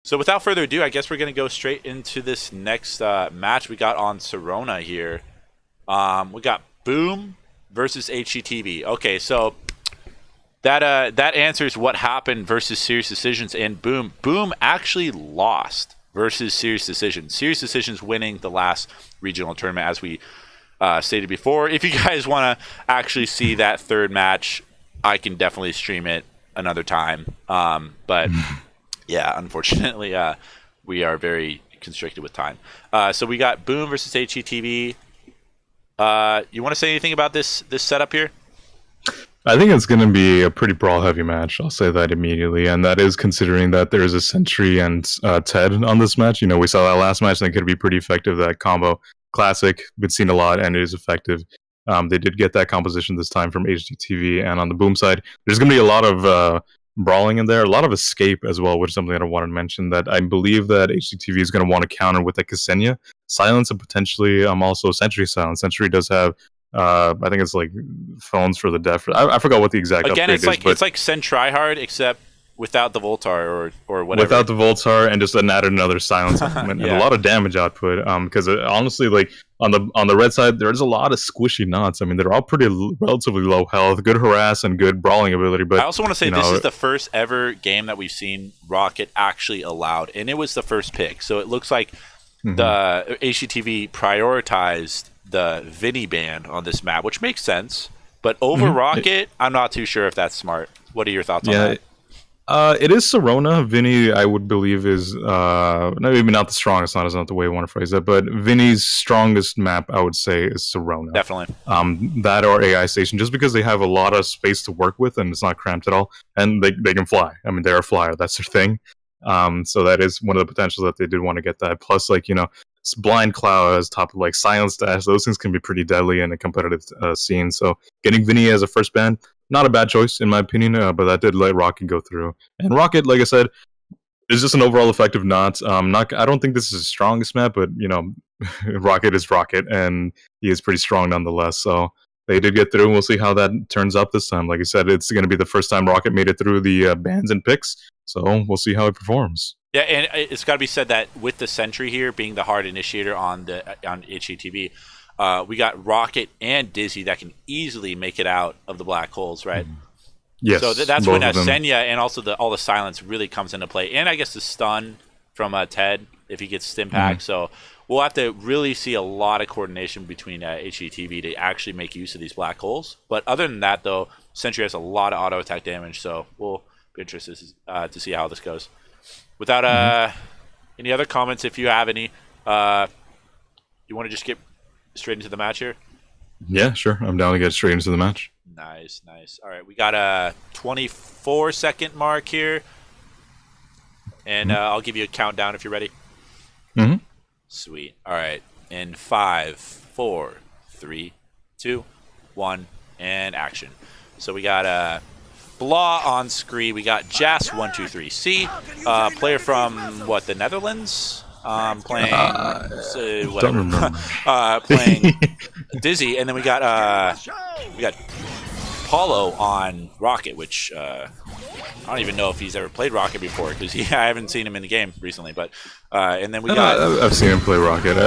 So without further ado, I guess we're going to go straight into this next match we got on Serona here. We got Boom versus HDTV. Okay, so that answers what happened versus Serious Decisions and Boom. Boom actually lost versus Serious Decisions. Serious Decisions winning the last regional tournament, as we stated before. If you guys want to actually see that third match, I can definitely stream it another time. But yeah, unfortunately, we are very constricted with time. So we got Boom versus HDTV. You want to say anything about this setup here? I think it's going to be a pretty brawl-heavy match. I'll say that immediately, and that is considering that there is a Sentry and Ted on this match. You know, we saw that last match, and it could be pretty effective. That combo, classic, been seen a lot, and it is effective. They did get that composition this time from HDTV, and on the Boom side, there's going to be a lot of brawling in there, a lot of escape as well, which is something that I wanted to mention. That I believe that HDTV is going to want to counter with a Ksenia silence and potentially also Sentry silence. Sentry does have. I think it's like phones for the deaf. I forgot what the exact again. It's like it's like Send Tryhard except without the Voltar or whatever. Without the Voltar and just added another silence implement and a lot of damage output. Because honestly, like on the red side, there's a lot of squishy knots. I mean, they're all pretty relatively low health, good harass and good brawling ability. But I also want to say this is the first ever game that we've seen Rocket actually allowed, and it was the first pick. So it looks like the HDTV prioritized the Vinny ban on this map, which makes sense. But over Rocket, I'm not too sure if that's smart. What are your thoughts on that? It is Serona. Vinny, I would believe, is maybe not the strongest. Not the way I want to phrase it, but Vinny's strongest map, I would say, is Serona. Definitely. That or AI Station, just because they have a lot of space to work with and it's not cramped at all, and they can fly. I mean, they're a flyer. That's their thing. So that is one of the potentials that they did want to get that. Plus, like, you know, Blind Cloud as top of like Silence Dash, those things can be pretty deadly in a competitive scene. So getting Vinny as a first ban, not a bad choice in my opinion, but that did let Rocket go through. And Rocket, like I said, is just an overall effective knot. I don't think this is his strongest map, but you know, Rocket is Rocket, and he is pretty strong nonetheless. So they did get through, and we'll see how that turns out this time. Like I said, it's going to be the first time Rocket made it through the bans and picks, so we'll see how it performs. Yeah, and it's got to be said that with the Sentry here being the hard initiator on HDTV, we got Rocket and Dizzy that can easily make it out of the black holes, right? Yes. So that's when Senya and also all the silence really comes into play, and I guess the stun from Ted if he gets stim pack. So we'll have to really see a lot of coordination between HDTV to actually make use of these black holes. But other than that, though, Sentry has a lot of auto attack damage, so we'll be interested to see how this goes. Without any other comments, if you have any, you want to just get straight into the match here? Yeah, sure. I'm down to get straight into the match. Nice. All right, we got a 24-second mark here, and I'll give you a countdown if you're ready. Sweet. All right, in 5, 4, 3, 2, 1, and action. So we got Blah on screen. We got Jas123C, player from the Netherlands, playing playing Dizzy, and then we got Paulo on Rocket, which I don't even know if he's ever played Rocket before because I haven't seen him in the game recently. But and then we got I've seen him play Rocket.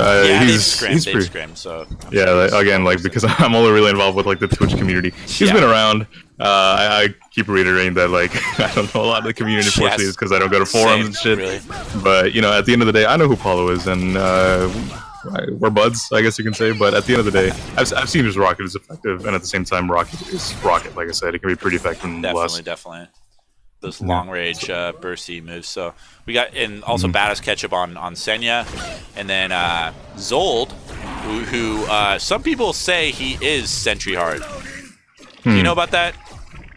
he's scrimmed. So again, because I'm only really involved with like the Twitch community. He's been around. I keep reiterating that I don't know a lot of the community unfortunately is because I don't go to forums and shit. Really. But you know, at the end of the day, I know who Paulo is, and we're buds, I guess you can say. But at the end of the day, I've seen his Rocket is effective, and at the same time, Rocket is Rocket. Like I said, it can be pretty effective. Definitely. Those long range bursty moves. So we got, and also badass catch up on Senya, and then Zold, who some people say he is Sentry hard. Do you know about that?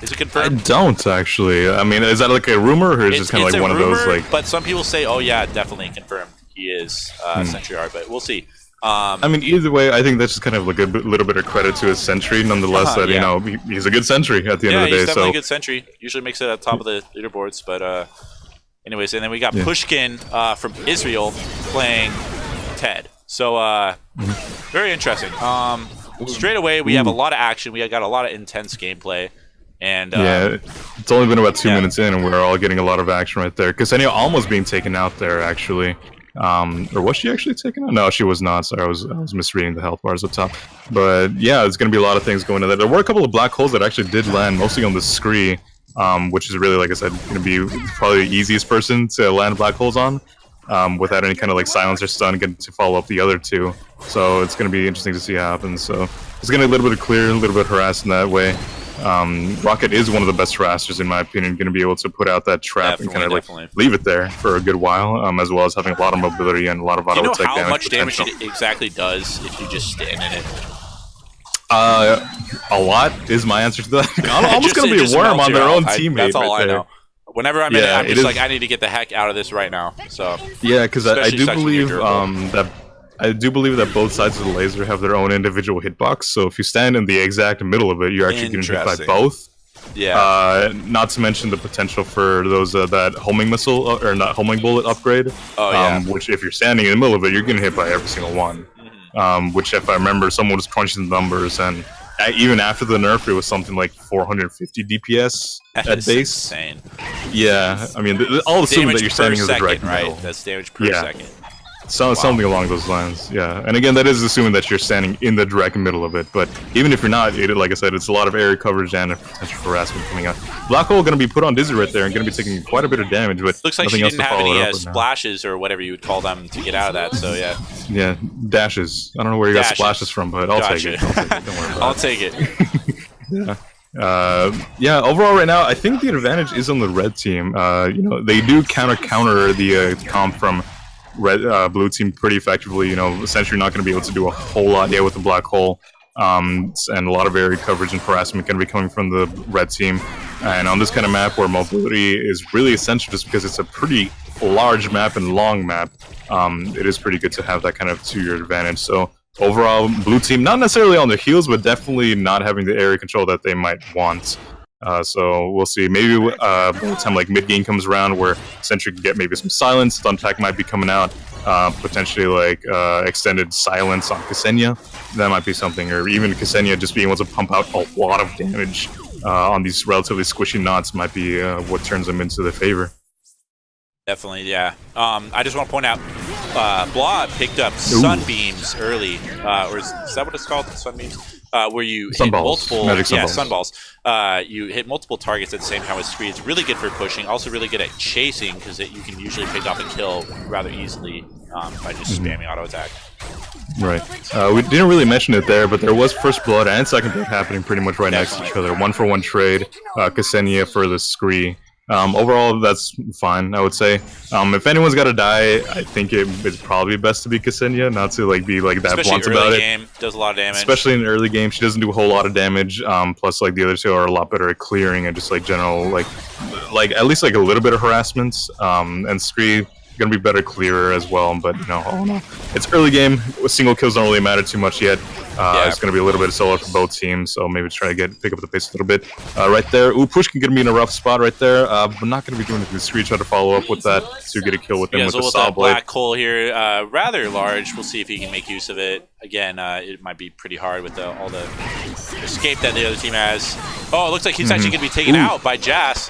Is it confirmed? I don't actually. I mean, is that like a rumor, or is it just kind of like one of those like? But some people say, oh yeah, definitely confirmed. He is Sentry hard, but we'll see. I mean, either way, I think that's just kind of like a little bit of credit to his Sentry, nonetheless. That you know, he's a good Sentry at the end of the day. Yeah, he's definitely a good Sentry. Usually makes it at the top of the leaderboards, but anyways, and then we got Pushkin from Israel playing Ted. So very interesting. Straight away, we have a lot of action. We got a lot of intense gameplay. And yeah, it's only been about 2 minutes in, and we're all getting a lot of action right there. Ksenia almost being taken out there, actually. Or was she actually taken out? No, she was not. Sorry, I was misreading the health bars up top. But yeah, there's going to be a lot of things going in there. There were a couple of black holes that actually did land, mostly on the scree, which is really, like I said, going to be probably the easiest person to land black holes on, without any kind of like silence or stun getting to follow up the other two. So it's going to be interesting to see how it happens. So it's going to be a little bit of clear, a little bit harassed in that way. Rocket is one of the best harassers in my opinion, going to be able to put out that trap and kind of like leave it there for a good while, as well as having a lot of mobility and a lot of auto attack damage. Do you know how much damage it exactly does if you just stand in it? A lot is my answer to that. Almost going to be a worm on their own teammate. That's all right I there. know. Whenever I'm in it, I'm just like, I need to get the heck out of this right now. So yeah, because I do believe that both sides of the laser have their own individual hitbox. So if you stand in the exact middle of it, you're actually getting hit by both. Yeah. Not to mention the potential for those that homing missile or not homing bullet upgrade. Oh yeah. Which if you're standing in the middle of it, you're getting hit by every single one. Which if I remember, someone was crunching the numbers, and even after the nerf, it was something like 450 DPS at base. Insane. Yeah, I mean, all assuming that you're standing in the direct middle. Right? That's damage per second. So, something along those lines, yeah. And again, that is assuming that you're standing in the direct middle of it. But even if you're not, like I said, it's a lot of area coverage and a potential for harassment coming out. Black hole going to be put on Dizzy right there and going to be taking quite a bit of damage. But looks like she didn't have any splashes or whatever you would call them to get out of that. So yeah. Yeah, dashes. I don't know where you got splashes from, but I'll take it. Don't worry about I'll take it. Yeah. Overall, right now, I think the advantage is on the red team. You know, they do counter the comp from blue team pretty effectively. You know, essentially not going to be able to do a whole lot with the black hole, and a lot of area coverage and harassment going to be coming from the red team. And on this kind of map where mobility is really essential, just because it's a pretty large map and long map, it is pretty good to have that kind of 2-year advantage. So overall, blue team not necessarily on their heels, but definitely not having the area control that they might want. So we'll see. Maybe by the time like mid game comes around, where Sentry can get maybe some silence, stun attack might be coming out, potentially like extended silence on Ksenia. That might be something, or even Ksenia just being able to pump out a lot of damage on these relatively squishy knots might be what turns them into their favor. Definitely, yeah. I just want to point out, Blah picked up sunbeams early, or is that what it's called? Sunbeams, where you hit multiple, sunballs. You hit multiple targets at the same time with Scree. It's really good for pushing. Also, really good at chasing because you can usually pick up a kill rather easily by just spamming auto attack. Right. We didn't really mention it there, but there was first blood and second blood happening pretty much right next to each other. 1-for-1 trade. Ksenia for the Scree. Overall, that's fine, I would say. If anyone's got to die, I think it's probably best to be Ksenia, not to like be like that blunt about it. Game, does a lot of damage. Especially in the early game, she doesn't do a whole lot of damage. Plus, like the other two are a lot better at clearing and just like general like at least like a little bit of harassment. And Scree gonna be better clearer as well. But you know, oh no, it's early game. Single kills don't really matter too much yet. It's going to be a little bit of solo for both teams, so maybe try to pick up the pace a little bit. Right there, Pushkin going to be in a rough spot right there, but not going to be doing anything. Scree try to follow up with that to get a kill with him with the saw blade. Black hole here, rather large. We'll see if he can make use of it. Again, it might be pretty hard with all the escape that the other team has. Oh, it looks like he's actually going to be taken out by Jas.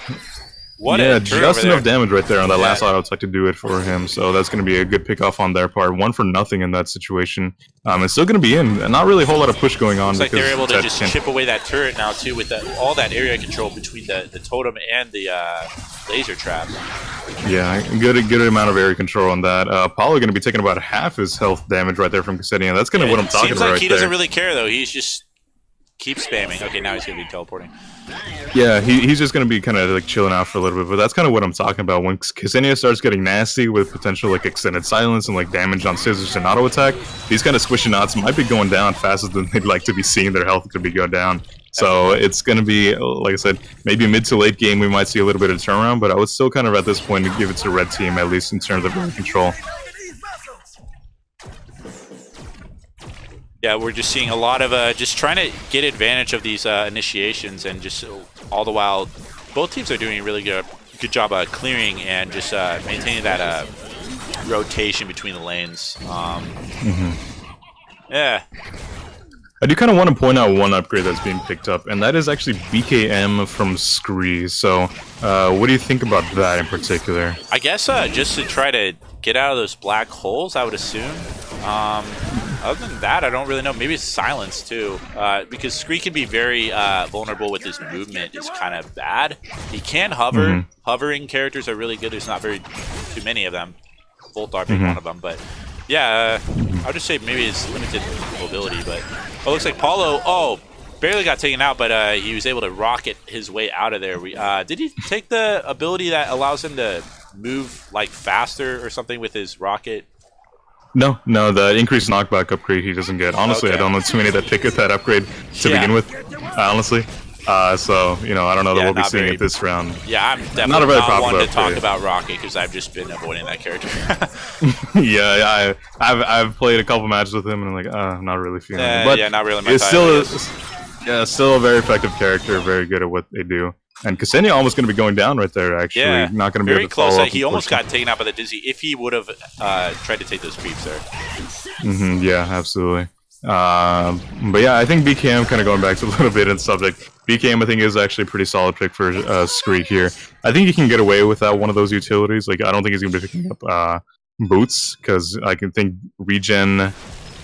Just enough damage right there on that last auto attack to do it for him. So that's going to be a good pick-off on their part. 1-for-0 in that situation. It's still going to be in. And not really a whole lot of push going on. Looks like they're able to just chip away that turret now, too, with all that area control between the totem and the laser trap. Yeah, good amount of area control on that. Paulo going to be taking about half his health damage right there from Ksenia. That's kind of what I'm talking about right there. Seems like he doesn't really care, though. He's just keeps spamming. Okay, now he's going to be teleporting. Yeah, he's just going to be kind of like chilling out for a little bit, but that's kind of what I'm talking about. When Ksenia starts getting nasty with potential like extended silence and like damage on scissors and auto attack, these kind of squishy knots might be going down faster than they'd like to be seeing their health to be go down. So it's going to be, like I said, maybe mid to late game we might see a little bit of turnaround, but I would still kind of at this point give it to red team, at least in terms of area control. Yeah, we're just seeing a lot of just trying to get advantage of these initiations, and just all the while, both teams are doing a really good job clearing and just maintaining that rotation between the lanes. Yeah. I do kind of want to point out one upgrade that's being picked up, and that is actually BKM from Scree. So, what do you think about that in particular? I guess just to try to get out of those black holes, I would assume. Other than that, I don't really know. Maybe it's silence too, because Scree can be very vulnerable with his movement. Is kind of bad. He can hover. Hovering characters are really good. There's not too many of them. Voltar being one of them, but yeah, I would just say maybe it's limited mobility. But it looks like Paulo, barely got taken out, but he was able to rocket his way out of there. Did he take the ability that allows him to move like faster or something with his rocket? No, the increased knockback upgrade he doesn't get. Honestly, I don't know too many that pick up that upgrade to begin with, honestly. So, I don't know that we'll be seeing it this round. Yeah, I'm definitely not one to talk about Rocket because I've just been avoiding that character. Yeah, I've played a couple matches with him and I'm like, I'm not really feeling it. But yeah, not really my it's type, still a very effective character, very good at what they do. And Ksenia almost going to be going down right there, actually. Yeah, not going to be very able to close. follow up, He almost got taken out by the Dizzy if he would have tried to take those creeps there. Yeah, absolutely. But yeah, I think BKM, kind of going back to a little bit in subject, BKM I think is actually a pretty solid pick for Scree here. I think he can get away without one of those utilities. Like, I don't think he's going to be picking up boots, because I can think regen,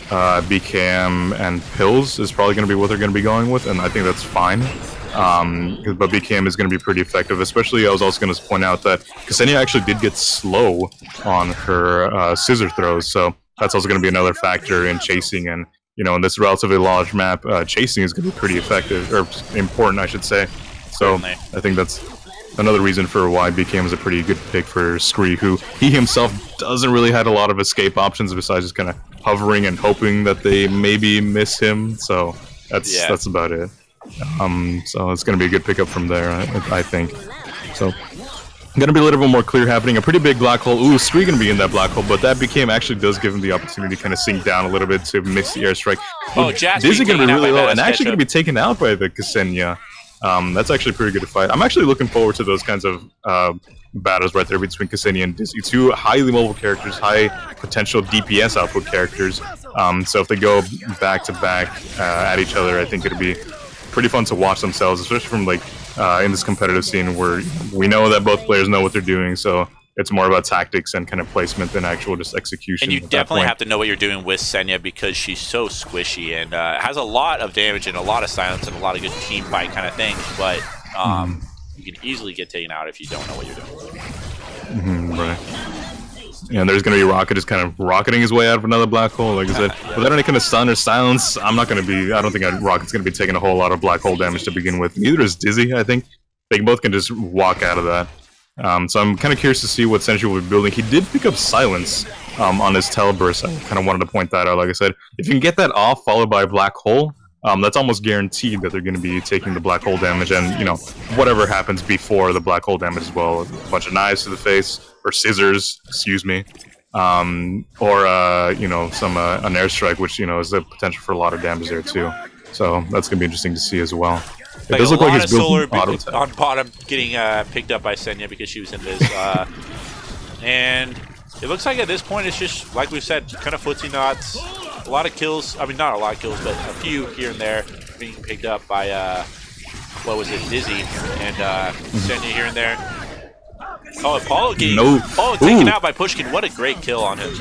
BKM, and pills is probably going to be what they're going to be going with, and I think that's fine. But BKM is going to be pretty effective, especially I was also going to point out that Ksenia actually did get slow on her scissor throws, so that's also going to be another factor in chasing, and in this relatively large map, chasing is going to be pretty effective, or important, I should say. So Certainly. I think that's another reason for why BKM is a pretty good pick for Scree, who he himself doesn't really have a lot of escape options besides just kind of hovering and hoping that they maybe miss him. So that's about it. So it's going to be a good pickup from there, I think. So going to be a little bit more clear happening. A pretty big black hole. Ooh, Scree going to be in that black hole, but that BKM actually does give him the opportunity to kind of sink down a little bit to miss the airstrike. Dizzy going to be really low and actually going to be taken out by the Ksenia. That's actually pretty good to fight. I'm actually looking forward to those kinds of battles right there between Ksenia and Dizzy. Two highly mobile characters, high potential DPS output characters. So if they go back to back at each other, I think it'd be pretty fun to watch themselves, especially from in this competitive scene where we know that both players know what they're doing. So it's more about tactics and kind of placement than actual just execution. And you definitely have to know what you're doing with Senya because she's so squishy and has a lot of damage and a lot of silence and a lot of good team fight kind of things. But you can easily get taken out if you don't know what you're doing. Right. And there's going to be Rocket just kind of rocketing his way out of another black hole, like I said. Without any kind of stun or silence, I don't think Rocket's going to be taking a whole lot of black hole damage to begin with. Neither is Dizzy, I think. They both can just walk out of that. So I'm kind of curious to see what Sentry will be building. He did pick up silence on his Teleburst. I kind of wanted to point that out, like I said. If you can get that off, followed by a black hole, that's almost guaranteed that they're going to be taking the black hole damage and, whatever happens before the black hole damage as well. A bunch of knives to the face, or scissors, excuse me, or, some, an airstrike, which, is the potential for a lot of damage there too. So that's going to be interesting to see as well. It does look like his solar on bottom getting picked up by Senya because she was in this. And it looks like at this point it's just, like we said, kind of footsie knots. A lot of kills. I mean, not a lot of kills, but a few here and there being picked up by, Dizzy and Senya here and there. Oh, Apollo taken out by Pushkin. What a great kill on him.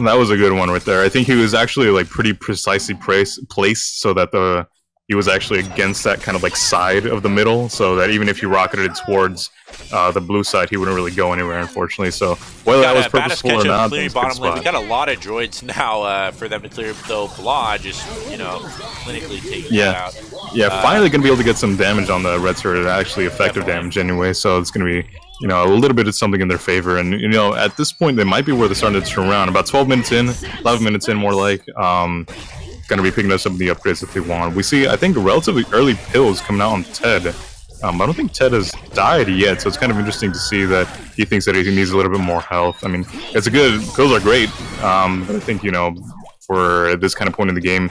That was a good one right there. I think he was actually pretty precisely placed so that he was actually against that kind of side of the middle, so that even if he rocketed it towards the blue side, he wouldn't really go anywhere, unfortunately. So whether that was purposeful or not, bottom lane. We got a lot of droids now for them to clear, though Blah just clinically taking it out. Yeah, finally going to be able to get some damage on the red sword, actually effective damage anyway. So it's going to be a little bit of something in their favor. And at this point, they might be where they're starting to turn around. About 12 minutes in, 11 minutes in, more like. Going to be picking up some of the upgrades that they want. We see, I think, relatively early pills coming out on Ted. I don't think Ted has died yet, so it's kind of interesting to see that he thinks that he needs a little bit more health. I mean, pills are great, but I think, for this kind of point in the game,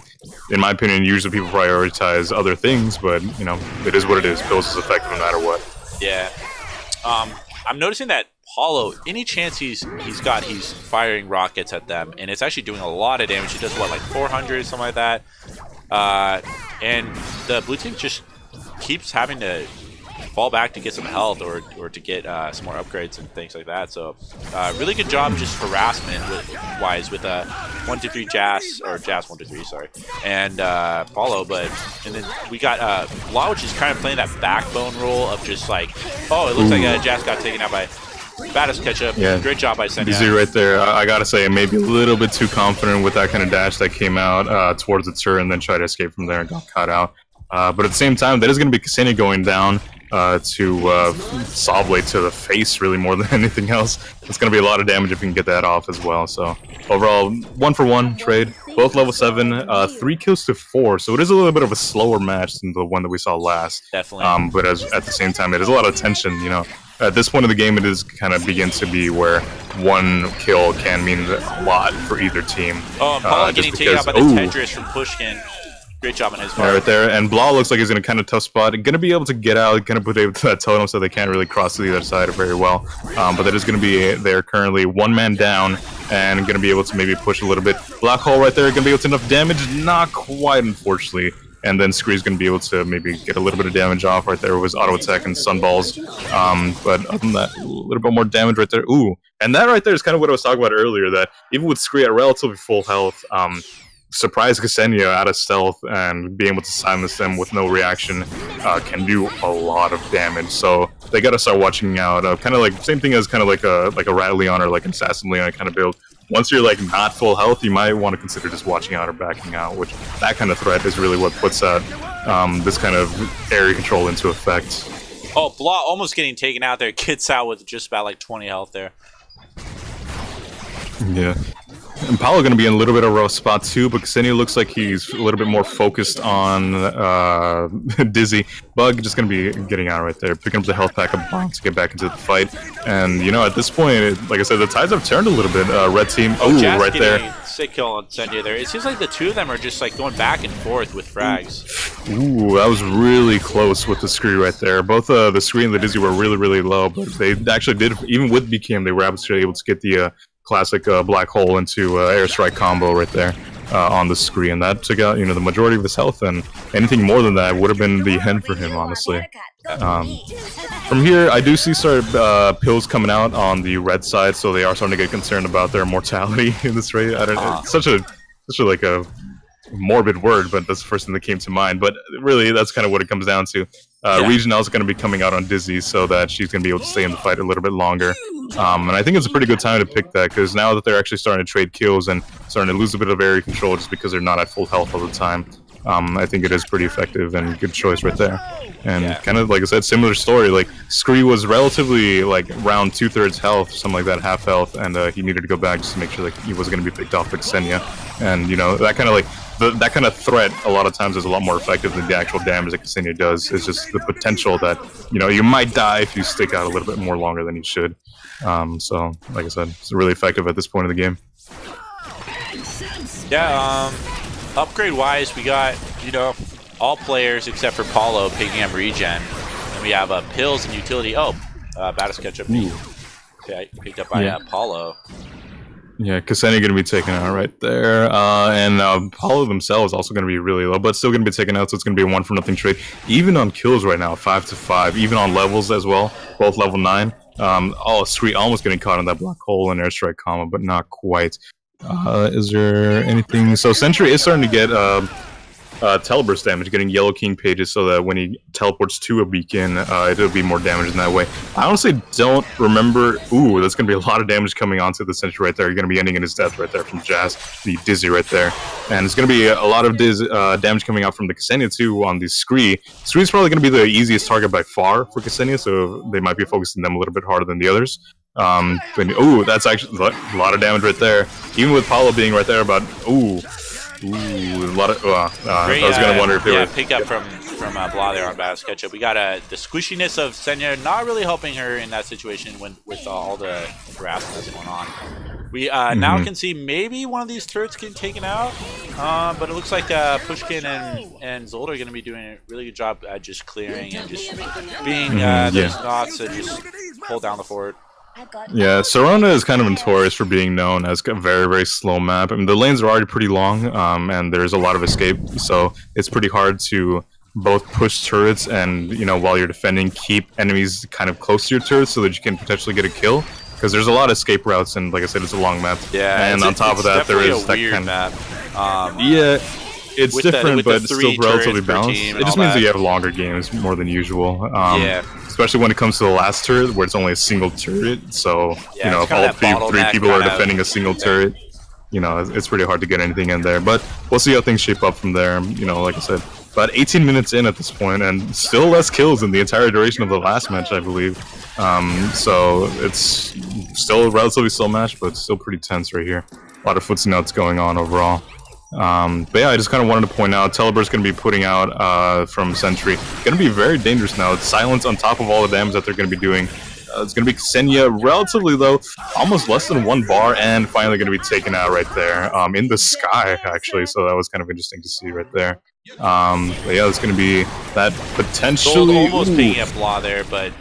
in my opinion, usually people prioritize other things, but, it is what it is. Pills is effective no matter what. Yeah. I'm noticing that Paulo, any chance he's firing rockets at them, and it's actually doing a lot of damage. He does 400, something like that. And the blue team just keeps having to fall back to get some health or to get some more upgrades and things like that. So really good job just harassment wise with 1-2-3 Jazz, or Jazz 1-2-3, sorry, and Paulo. And then we got Law, which is kind of playing that backbone role of just like, oh, it looks like Jazz got taken out by Baddest Ketchup. Yeah. Great job by Senya. Dizzy right there. I gotta say, maybe a little bit too confident with that kind of dash that came out towards the turret and then tried to escape from there and got caught out. But at the same time, that is going to be Ksenia going down to Sawblade to the face, really, more than anything else. It's going to be a lot of damage if you can get that off as well. So overall, 1-for-1 trade. Both level 7, 3 kills to 4. So it is a little bit of a slower match than the one that we saw last. Definitely. But at the same time, it is a lot of tension, you know. At this point of the game, it is kind of begins to be where one kill can mean a lot for either team. Oh, and Paulo getting taken out by the Tetris from Pushkin. Great job on his part. Yeah, right there. And Blah looks like he's in a kind of tough spot. Going to be able to get out, going to put it to that totem so they can't really cross to the other side very well. But that is going to be there currently. One man down and going to be able to maybe push a little bit. Black hole right there, going to be able to enough damage. Not quite, unfortunately. And then Scree's going to be able to maybe get a little bit of damage off right there with his auto attack and sunballs. But other than that, a little bit more damage right there. Ooh, and that right there is kind of what I was talking about earlier, that even with Scree at relatively full health, surprise Ksenia out of stealth and being able to silence them with no reaction can do a lot of damage. So they got to start watching out. Kind of like same thing as kind of like a Rat Leon or like an Assassin Leon kind of build. Once you're like not full health, you might want to consider just watching out or backing out, which that kind of threat is really what puts this kind of area control into effect. Oh, Blah almost getting taken out there. Kits out with just about like 20 health there. Yeah. And Paulo going to be in a little bit of a rough spot too, but Ksenia looks like he's a little bit more focused on Dizzy. Bug just going to be getting out right there, picking up the health pack of bomb to get back into the fight. And, you know, at this point, like I said, the tides have turned a little bit. Red team, right there. Sick kill on Senya there. It seems like the two of them are just like going back and forth with frags. Ooh, that was really close with the Scree right there. Both the Scree and the Dizzy were really, really low, but they actually did, even with BKM, they were actually able to get the classic black hole into airstrike combo right there on the screen, and that took out, you know, the majority of his health, and anything more than that would have been the end for him, honestly. From here, I do see pills coming out on the red side, so they are starting to get concerned about their mortality in this raid. I don't know, it's such a like a morbid word, but that's the first thing that came to mind. But really, that's kind of what it comes down to. Regional is going to be coming out on Dizzy so that she's going to be able to stay in the fight a little bit longer. And I think it's a pretty good time to pick that, because now that they're actually starting to trade kills and starting to lose a bit of area control just because they're not at full health all the time, I think it is pretty effective and good choice right there. And kind of, like I said, similar story. Like, Scree was relatively, like, around 2/3 health, something like that, half health, and he needed to go back just to make sure that he wasn't going to be picked off by Ksenia. And, you know, that kind of, like, that kind of threat a lot of times is a lot more effective than the actual damage that Ksenia does. It's just the potential that, you know, you might die if you stick out a little bit more longer than you should. So, like I said, it's really effective at this point in the game. Yeah, upgrade-wise, we got, you know, all players except for Paulo picking up regen. And we have pills and utility. Oh, Baddest Ketchup. Okay, picked up by Paulo. Yeah, Ksenia going to be taken out right there. And Paulo themselves also going to be really low, but still going to be taken out, so it's going to be a 1-for-0 trade. Even on kills right now, 5-5. Even on levels as well, both level 9. Scree almost getting caught in that black hole and airstrike combo, but not quite. Is there anything? So Sentry is starting to get teleburst damage, getting Yellow King pages so that when he teleports to a beacon, it'll be more damage in that way. I honestly don't remember. Ooh, that's going to be a lot of damage coming onto the Sentry right there. You're going to be ending in his death right there from Jazz, the Dizzy right there. And it's going to be a lot of damage coming out from the Ksenia too on the Scree. Scree's probably going to be the easiest target by far for Ksenia, so they might be focusing them a little bit harder than the others. But that's actually a lot of damage right there. Even with Paulo being right there, about a lot of. I was gonna wonder if they were pick up from Blah there on Baddest Ketchup. We got the squishiness of Senya not really helping her in that situation with all the harassment that's going on. We now can see maybe one of these turrets getting taken out, but it looks like Pushkin and Zold are going to be doing a really good job at just clearing and just being those knots to just hold down the fort. Yeah, Sirona is kind of notorious for being known as a very, very slow map. I mean, the lanes are already pretty long, and there's a lot of escape, so it's pretty hard to both push turrets and, you know, while you're defending, keep enemies kind of close to your turrets so that you can potentially get a kill. Because there's a lot of escape routes, and like I said, it's a long map. Yeah, and on top of that, there is a that weird kind map. yeah, it's different, but the still relatively balanced. It just means that you have longer games more than usual. Yeah. Especially when it comes to the last turret, where it's only a single turret. So, yeah, you know, if all three people are defending a single turret, you know, it's pretty hard to get anything in there. But we'll see how things shape up from there. You know, like I said, about 18 minutes in at this point, and still less kills in the entire duration of the last match, I believe. So it's still a relatively slow match, but it's still pretty tense right here. A lot of foots and nuts going on overall. But yeah, I just kind of wanted to point out, Telebird's going to be putting out from Sentry. Going to be very dangerous now. It's silence on top of all the damage that they're going to be doing. It's going to be Ksenia, relatively low, almost less than 1 bar, and finally going to be taken out right there in the sky, actually. So that was kind of interesting to see right there. But yeah, it's going to be that potentially almost picking up Blah there, but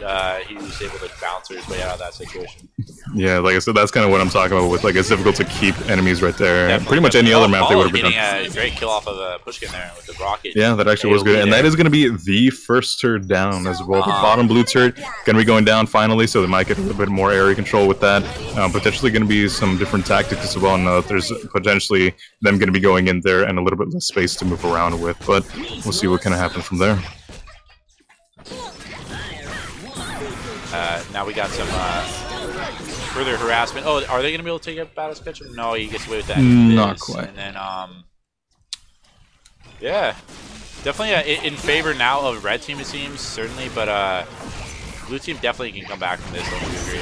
he was able to bounce his way out of that situation. Yeah, like I said, that's kind of what I'm talking about with, like, it's difficult to keep enemies right there. Definitely, pretty much any other map they would have been getting a great kill off of Pushkin there with the rocket. Yeah, that actually was good, and that is going to be the first turret down as well. The bottom blue turret going to be going down finally, so they might get a little bit more area control with that. Potentially going to be some different tactics as well. Now that there's potentially them going to be going in there and a little bit less space to move around with. But we'll see what kind of happens from there. Now we got some further harassment. Oh, are they going to be able to take a battle sketch? No, he gets away with that. Not quite. And then, yeah, definitely in favor now of red team, it seems, certainly. But blue team definitely can come back from this, don't you agree?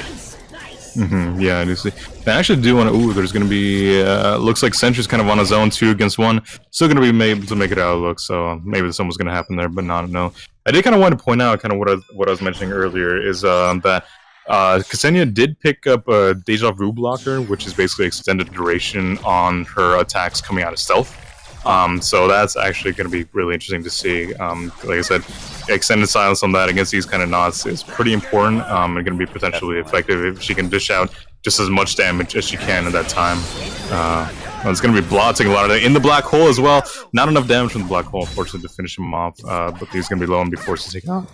Yeah, I do see. I actually do want to. Ooh, there's going to be. Looks like Sentry's kind of on his own 2 against 1. Still going to be able to make it out of look. So maybe something was going to happen there, but not. No. I did kind of want to point out kind of what I was mentioning earlier is that Ksenia did pick up a Deja Vu blocker, which is basically extended duration on her attacks coming out of stealth. So that's actually going to be really interesting to see. Like I said, extended silence on that against these kind of knots is pretty important and going to be potentially effective if she can dish out just as much damage as she can at that time. It's going to be blotting a lot of that in the black hole as well. Not enough damage from the black hole, unfortunately, to finish him off, but he's going to be low and be forced to take out.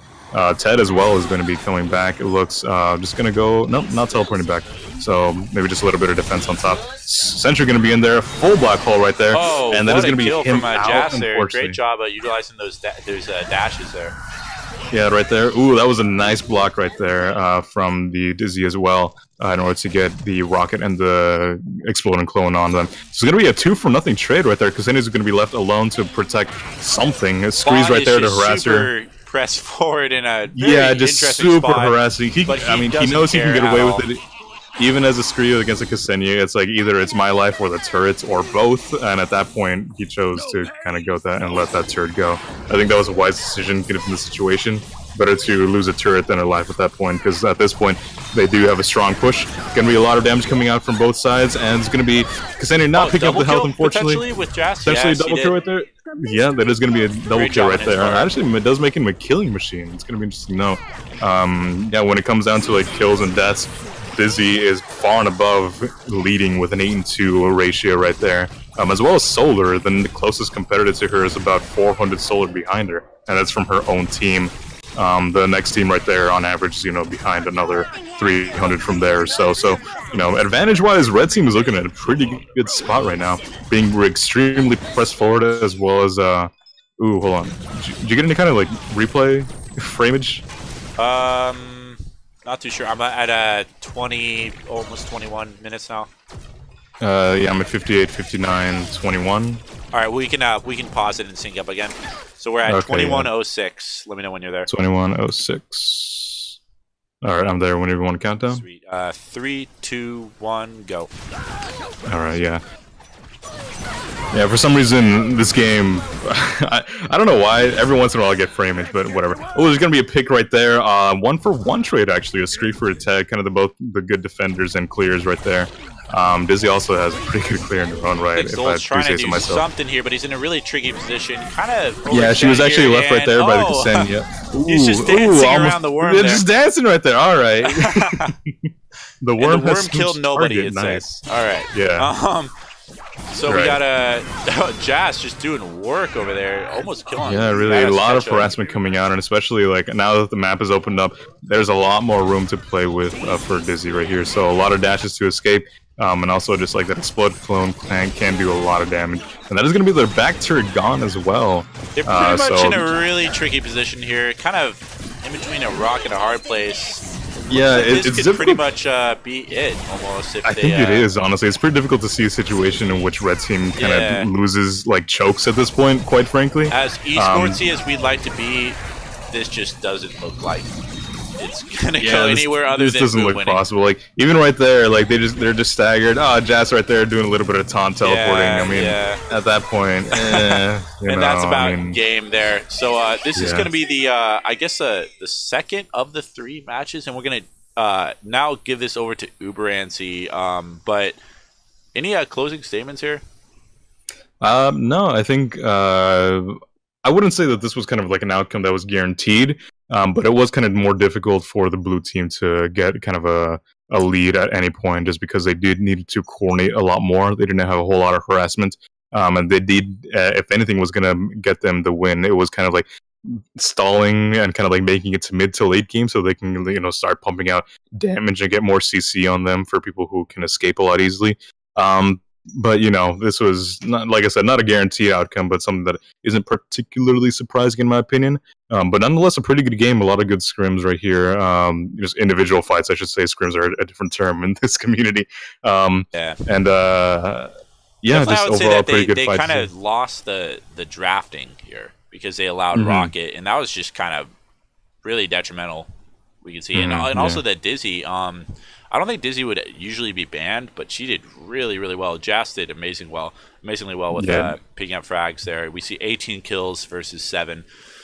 Ted as well is going to be coming back. It looks just going to go... Nope, not teleporting back. So maybe just a little bit of defense on top. Sentry going to be in there. Full black hole right there. Oh, and that is going to be him from out, there. Great job utilizing those dashes there. Yeah, right there. Ooh, that was a nice block right there from the Dizzy as well in order to get the rocket and the exploding clone on them. So it's going to be a 2-for-0 trade right there because then he's going to be left alone to protect something. A squeeze right there to harass her. Press forward in a very just interesting super spot, harassing. He knows he can get away with it. Even as a Scree against a Ksenia, it's like either it's my life or the turrets or both. And at that point, he chose to kind of go that and let that turret go. I think that was a wise decision given the situation. Better to lose a turret than a life at that point, because at this point, they do have a strong push. Going to be a lot of damage coming out from both sides, and it's going to be Ksenia not picking up the health, unfortunately. Potentially with Jas. Potentially a double kill right there. Yeah, that is going to be a double kill right there. Actually, it does make him a killing machine. It's going to be interesting to know. Yeah, when it comes down to like kills and deaths, Dizzy is far and above leading with an 8-2 ratio right there. As well as Solar, the closest competitor to her is about 400 Solar behind her, and that's from her own team. The next team right there, on average, is, behind another 300 from there. So advantage-wise, red team is looking at a pretty good spot right now, being extremely pressed forward as well as. Ooh, hold on. Did you get any kind of like replay frameage? Not too sure. I'm at 20, almost 21 minutes now. Yeah, I'm at 58, 59, 21. All right, we can pause it and sync up again. So we're at 21:06. Let me know when you're there. 21:06. All right, I'm there. Whenever you want to count down. Sweet. 3, 2, 1, go. All right, yeah. Yeah, for some reason, this game, I don't know why, every once in a while I get frameage, but whatever. Oh, there's going to be a pick right there. 1-for-1 trade, actually. A Scree for a tag, kind of both the good defenders and clears right there. Dizzy also has a pretty good clear in her own right, if I do trying say to so do myself. something here, but he's in a really tricky position. Kind of. Yeah, she was actually left right there by the Ksenia. He's just dancing around the worm there. Just dancing right there. All right. The And worm the worm has killed nobody, target. it Nice. says. All right. Yeah. So we Right. got Jazz just doing work over there, almost killing. Yeah, really, Gotta a lot of catch up. harassment coming out, and especially like now that the map is opened up, there's a lot more room to play with for Dizzy right here. So a lot of dashes to escape, and also just like that explode clone can do a lot of damage, and that is going to be their back turret gone as well. They're pretty much so, in a really tricky position here, kind of in between a rock and a hard place. yeah, This it's could difficult. pretty much be it almost. If I they, think it is, honestly. It's pretty difficult to see a situation in which Red Team kind Yeah. of loses, like, chokes at this point, quite frankly. As esportsy as we'd like to be, this just doesn't look like it's gonna go anywhere other this than doesn't Boom look winning. possible. Like, even right there, like, they're just staggered. Oh, Jazz right there doing a little bit of taunt teleporting. Yeah, I mean, yeah. at that point, And that's about game there. So this is Yeah. going to be the I guess the second of the 3 matches, and we're going to now give this over to Uberransy. But any closing statements here? No, I think I wouldn't say that this was kind of like an outcome that was guaranteed, but it was kind of more difficult for the blue team to get kind of a lead at any point, just because they did need to coordinate a lot more. They didn't have a whole lot of harassment, and they did. If anything was going to get them the win, it was kind of like stalling and kind of like making it to mid to late game, so they can start pumping out damage and get more CC on them for people who can escape a lot easily. But this was not, like I said, not a guaranteed outcome, but something that isn't particularly surprising in my opinion. But nonetheless, a pretty good game. A lot of good scrims right here. Just individual fights, I should say. Scrims are a different term in this community. Yeah. And Definitely, just I would say overall that pretty good they fights. kind of lost the drafting here because they allowed Mhm. Rocket, and that was just kind of really detrimental. We can see, and also that Dizzy. I don't think Dizzy would usually be banned, but she did really, really well. Jazz did amazingly well with picking up frags there. We see 18 kills versus 7.